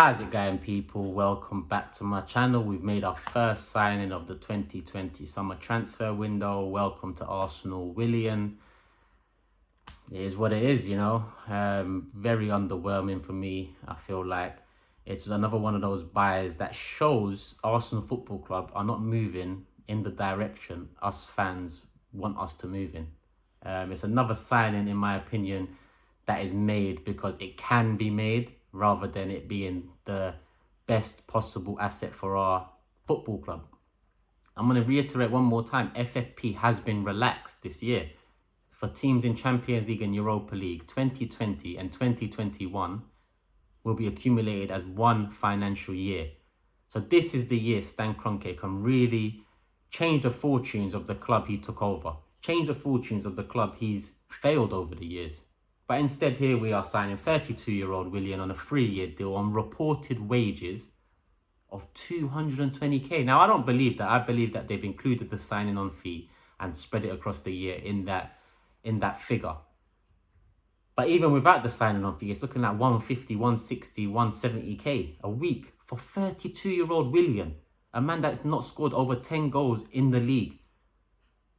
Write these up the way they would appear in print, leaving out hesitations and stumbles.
How's it going, people? Welcome back to my channel. We've made our first signing of the 2020 summer transfer window. Welcome to Arsenal, Willian. It is what it is, very underwhelming for me. I feel like it's another one of those buys that shows Arsenal Football Club are not moving in the direction us fans want us to move in. It's another signing, in my opinion, that is made because it can be made, rather than it being the best possible asset for our football club. I'm going to reiterate one more time, FFP has been relaxed this year. For teams in Champions League and Europa League, 2020 and 2021 will be accumulated as one financial year. So this is the year Stan Kroenke can really change the fortunes of the club he took over, change the fortunes of the club he's failed over the years. But instead, here we are signing 32-year-old Willian on a 3-year deal on reported wages of 220k. Now, I don't believe that. I believe that they've included the signing on fee and spread it across the year in that figure. But even without the signing on fee, it's looking at 150, 160, 170k a week for 32-year-old Willian, a man that's not scored over 10 goals in the league,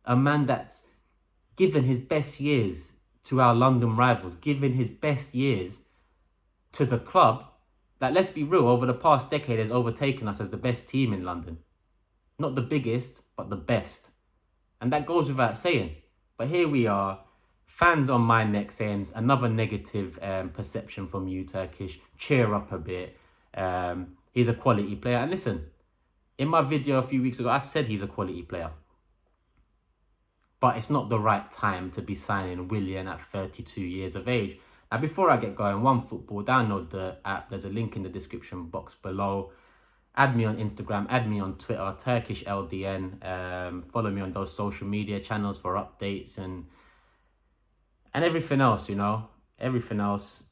a man that's given his best years to our London rivals, giving his best years to the club that, let's be real, over the past decade has overtaken us as the best team in London. Not the biggest, but the best. And that goes without saying. But here we are, fans on my neck saying another negative perception from you, Turkish. Cheer up a bit. He's a quality player. And listen, in my video a few weeks ago, I said he's a quality player. But it's not the right time to be signing Willian at 32 years of age. Now, before I get going, OneFootball, download the app. There's a link in the description box below. Add me on Instagram, add me on Twitter, Turkish LDN. Follow me on those social media channels for updates and everything else, everything else.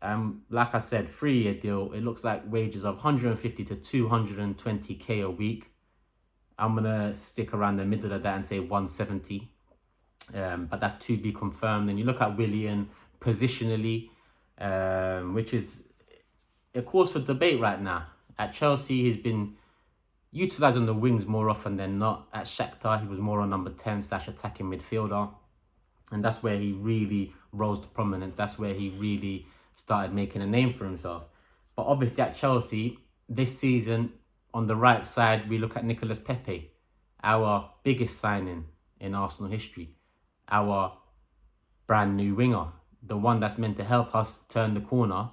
Like I said, 3-year deal. It looks like wages of 150 to 220k a week. I'm going to stick around the middle of that and say 170. But that's to be confirmed. And you look at Willian positionally, which is a cause for debate right now. At Chelsea, he's been utilised on the wings more often than not. At Shakhtar, he was more on number 10/attacking midfielder. And that's where he really rose to prominence. That's where he really started making a name for himself. But obviously at Chelsea, this season, on the right side, we look at Nicolas Pepe, our biggest signing in Arsenal history. Our brand new winger, the one that's meant to help us turn the corner.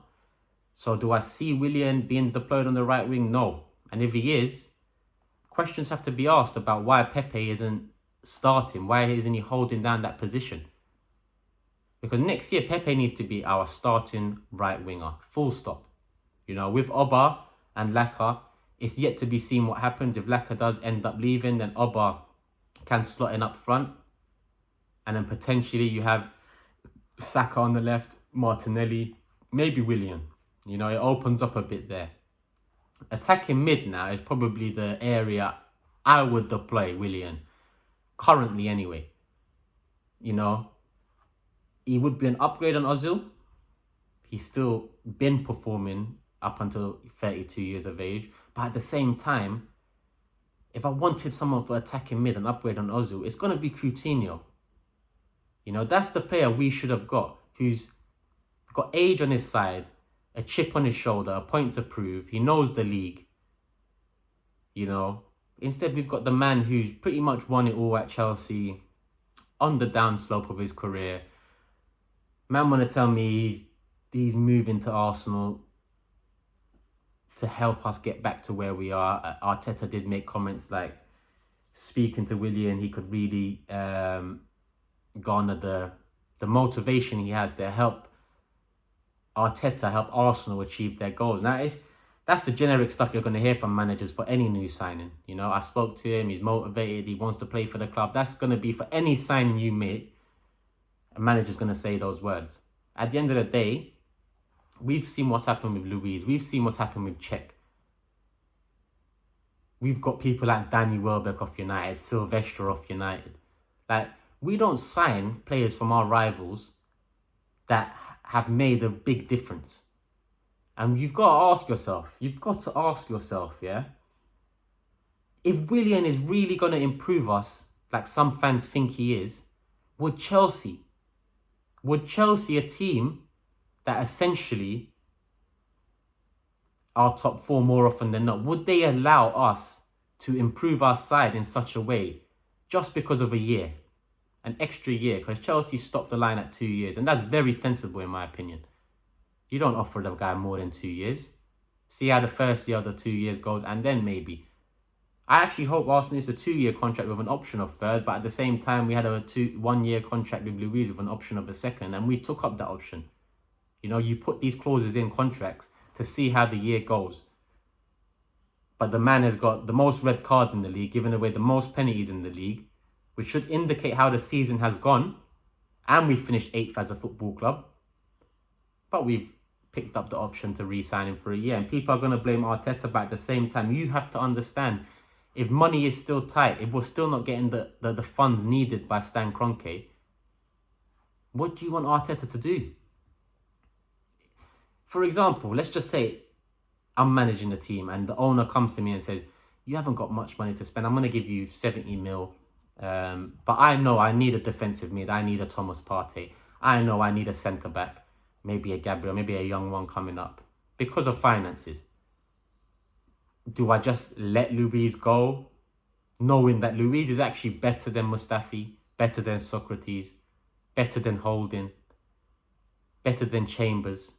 So do I see Willian being deployed on the right wing? No. And if he is, questions have to be asked about why Pepe isn't starting. Why isn't he holding down that position? Because next year, Pepe needs to be our starting right winger. Full stop. With Oba and Laka, it's yet to be seen what happens. If Laka does end up leaving, then Oba can slot in up front. And then potentially you have Saka on the left, Martinelli, maybe Willian. It opens up a bit there. Attacking mid now is probably the area I would deploy Willian. Currently anyway. He would be an upgrade on Ozil. He's still been performing up until 32 years of age. But at the same time, if I wanted someone for attacking mid, an upgrade on Ozil, it's going to be Coutinho. That's the player we should have got, who's got age on his side, a chip on his shoulder, a point to prove. He knows the league. Instead, we've got the man who's pretty much won it all at Chelsea, on the downslope of his career. Man want to tell me he's moving to Arsenal to help us get back to where we are. Arteta did make comments like, speaking to Willian, he could really garner the motivation he has to help Arteta, help Arsenal achieve their goals. Now, that's the generic stuff you're going to hear from managers for any new signing. I spoke to him, he's motivated, he wants to play for the club. That's going to be for any signing you make, a manager's going to say those words. At the end of the day, we've seen what's happened with Luiz. We've seen what's happened with Cech. We've got people like Danny Welbeck off United, Sylvester off United. We don't sign players from our rivals that have made a big difference. And you've got to ask yourself, yeah, if Willian is really going to improve us, like some fans think he is, would Chelsea, a team that essentially are top four more often than not, would they allow us to improve our side in such a way just because of a year, an extra year? Because Chelsea stopped the line at 2 years, and that's very sensible in my opinion. You don't offer the guy more than 2 years. See how the first year of the 2 years goes, and then maybe. I actually hope Arsenal is a 2-year contract with an option of third, but at the same time, we had a 1-year contract with Luiz with an option of a second, and we took up that option. You know, you put these clauses in contracts to see how the year goes. But the man has got the most red cards in the league, giving away the most penalties in the league, which should indicate how the season has gone. And we finished 8th as a football club. But we've picked up the option to re-sign him for a year. And people are going to blame Arteta, but at the same time, you have to understand, if money is still tight, if we're still not getting the funds needed by Stan Kroenke, what do you want Arteta to do? For example, let's just say I'm managing the team and the owner comes to me and says, you haven't got much money to spend. I'm going to give you 70 mil. But I know I need a defensive mid. I need a Thomas Partey. I know I need a centre-back. Maybe a Gabriel, maybe a young one coming up. Because of finances. Do I just let Luiz go, knowing that Luiz is actually better than Mustafi, better than Socrates, better than Holding, better than Chambers?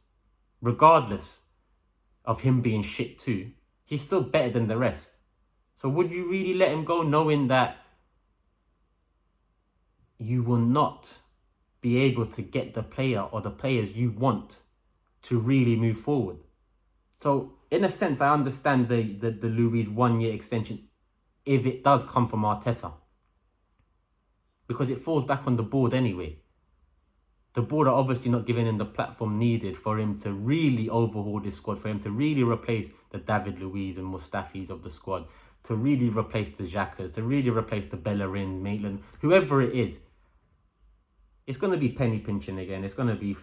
Regardless of him being shit too, he's still better than the rest. So would you really let him go, knowing that you will not be able to get the player or the players you want to really move forward? So in a sense, I understand the Luiz 1-year extension if it does come from Arteta, because it falls back on the board anyway. The board are obviously not giving him the platform needed for him to really overhaul this squad, for him to really replace the David Luiz and Mustafis of the squad, to really replace the Xhakas, to really replace the Bellerin, Maitland, whoever it is. It's going to be penny pinching again. It's going to be,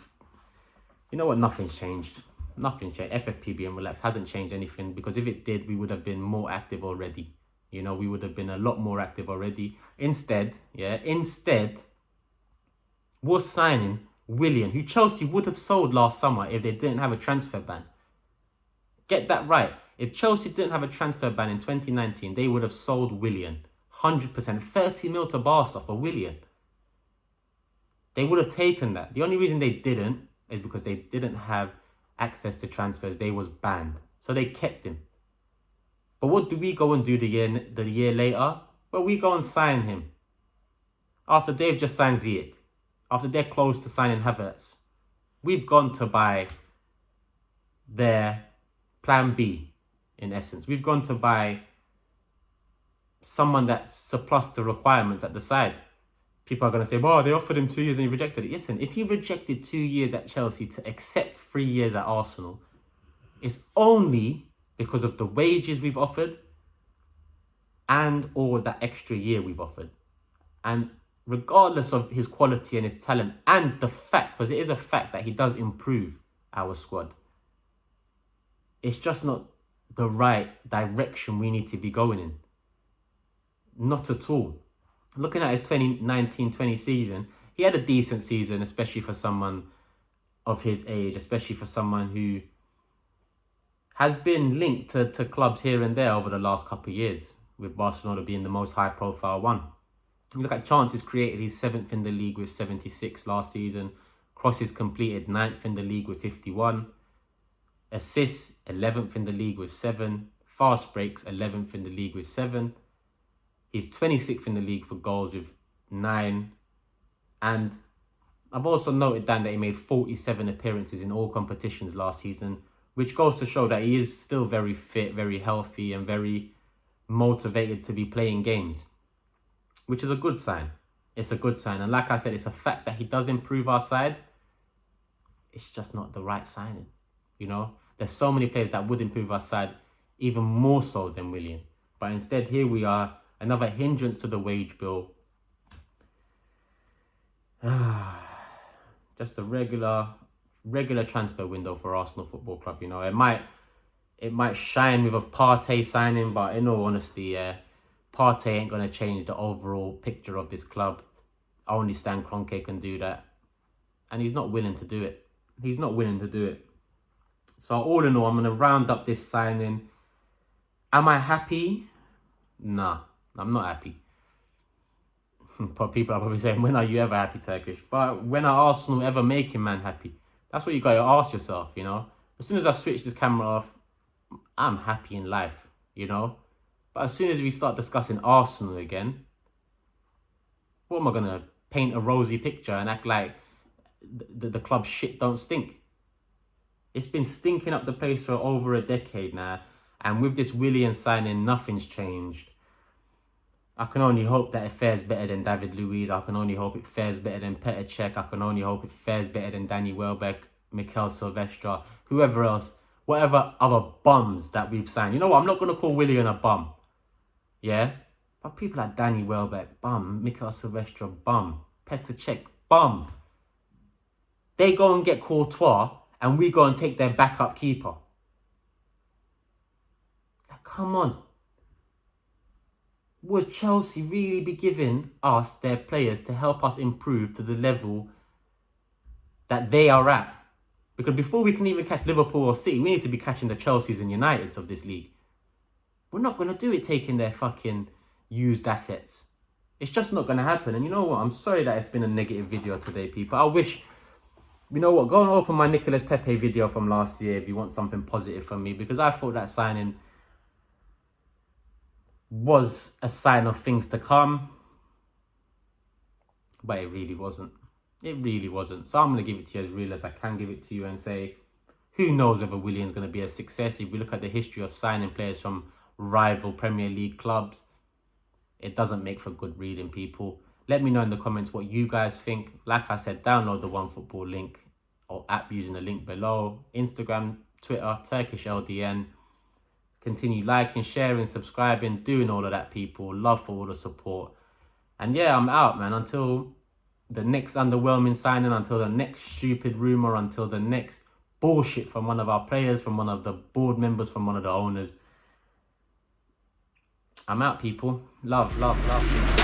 you know what, nothing's changed. Nothing's changed. FFP being relaxed hasn't changed anything, because if it did, we would have been more active already. You know, we would have been a lot more active already. Instead, we're signing Willian, who Chelsea would have sold last summer if they didn't have a transfer ban. Get that right. If Chelsea didn't have a transfer ban in 2019, they would have sold Willian. 100%. 30 mil to Barca for Willian. They would have taken that. The only reason they didn't is because they didn't have access to transfers. They was banned. So they kept him. But what do we go and do the year later? Well, we go and sign him. After they've just signed Ziyech. After they're close to signing Havertz. We've gone to buy their plan B, in essence. We've gone to buy someone that's surpassed the requirements at the side. People are going to say, well, they offered him 2 years and he rejected it. Listen, if he rejected 2 years at Chelsea to accept 3 years at Arsenal, it's only because of the wages we've offered and or that extra year we've offered. And regardless of his quality and his talent and the fact, because it is a fact that he does improve our squad, it's just not the right direction we need to be going in. Not at all. Looking at his 2019-20 season, he had a decent season, especially for someone of his age, especially for someone who has been linked to clubs here and there over the last couple of years, with Barcelona being the most high-profile one. You look at chances created, he's 7th in the league with 76 last season. Crosses completed, 9th in the league with 51. Assists, 11th in the league with 7. Fast breaks, 11th in the league with 7. He's 26th in the league for goals with 9. And I've also noted down that he made 47 appearances in all competitions last season, which goes to show that he is still very fit, very healthy, and very motivated to be playing games, which is a good sign. It's a good sign. And like I said, it's a fact that he does improve our side. It's just not the right signing. You know, there's so many players that would improve our side, even more so than Willian. But instead, here we are, another hindrance to the wage bill. Just a regular regular transfer window for Arsenal Football Club. You know, it might shine with a Partey signing, but in all honesty, yeah, Partey ain't gonna change the overall picture of this club. Only Stan Kroenke can do that, and he's not willing to do it. He's not willing to do it. So all in all, I'm gonna round up this signing. Am I happy? Nah, I'm not happy. But people are probably saying, when are you ever happy, Turkish? But when are Arsenal ever making man happy? That's what you got to ask yourself, you know? As soon as I switch this camera off, I'm happy in life, you know? But as soon as we start discussing Arsenal again, what am I going to paint a rosy picture and act like the club shit don't stink? It's been stinking up the place for over a decade now. And with this Willian signing, nothing's changed. I can only hope that it fares better than David Luiz. I can only hope it fares better than Petr Cech. I can only hope it fares better than Danny Welbeck, Mikel Silvestre, whoever else, whatever other bums that we've signed. You know what? I'm not going to call Willian a bum. Yeah? But people like Danny Welbeck, bum. Mikel Silvestre, bum. Petr Cech, bum. They go and get Courtois and we go and take their backup keeper. Like, come on. Would Chelsea really be giving us their players to help us improve to the level that they are at? Because before we can even catch Liverpool or City, we need to be catching the Chelseas and Uniteds of this league. We're not going to do it taking their fucking used assets. It's just not going to happen. And you know what? I'm sorry that it's been a negative video today, people. I wish, you know what? Go and open my Nicolas Pepe video from last year if you want something positive from me. Because I thought that signing was a sign of things to come, but it really wasn't. It really wasn't. So I'm going to give it to you as real as I can give it to you and say, who knows whether Willian's going to be a success. If we look at the history of signing players from rival Premier League clubs, it doesn't make for good reading, people. Let me know in the comments what you guys think. Like I said, download the OneFootball link or app using the link below. Instagram, Twitter, Turkish LDN. Continue liking, sharing, subscribing, doing all of that, people. Love for all the support. And yeah, I'm out, man. Until the next underwhelming signing, until the next stupid rumour, until the next bullshit from one of our players, from one of the board members, from one of the owners. I'm out, people. Love, love, love.